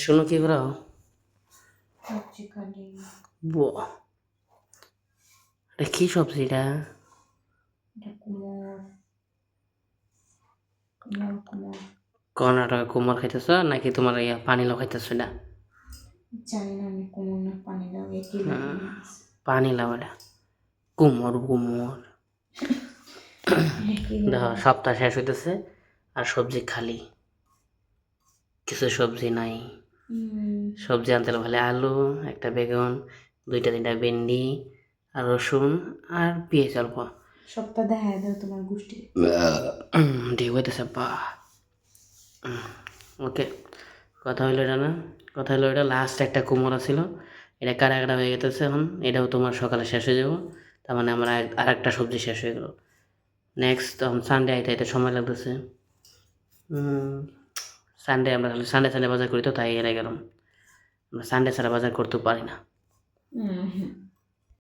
শোনো কি করো সবজি কাটি এটা কি সবজি এটা? এটা কুমড় কুমড় কুমড় কর্ণাটকে কুমড় খাইতেছ নাকি তোমার পানি লাউ খাইতেছ? এটা জানি না আমি কুমড় না পানি লাউ একই লাগে পানি লাউ, এটা কুমড় কুমড়। একই দেখো লাগে। সপ্তাহ শেষ হইতেছে আর সবজি খালি, কিছু সবজি নাই। সবজি আনতে হলে ভালো আলু, একটা বেগুন, দুইটা তিনটা ভেন্ডি আর রসুন আর পেঁয়াজ অল্প। সপ্তাহ দেখা দাও তোমার গোষ্ঠী ঠিক হইতেছে বা। ওকে, কথা হইলো এটা না, কথা হইলো এটা লাস্ট একটা কুমড়া ছিল, এটা কাটা কাটা হয়ে গেতেছে এখন, এটাও তোমার সকালে শেষ হয়ে যাবো। তার মানে আমার আর একটা সবজি শেষ হয়ে গেল। নেক্সট তখন সানডে আইতে আইতে সময় লাগতেছে। সানডে আমরা খালি সানডে সানডে বাজার করি, তো তাই এড়ে গেলাম। আমরা সানডে ছাড়া বাজার করতেও পারি না।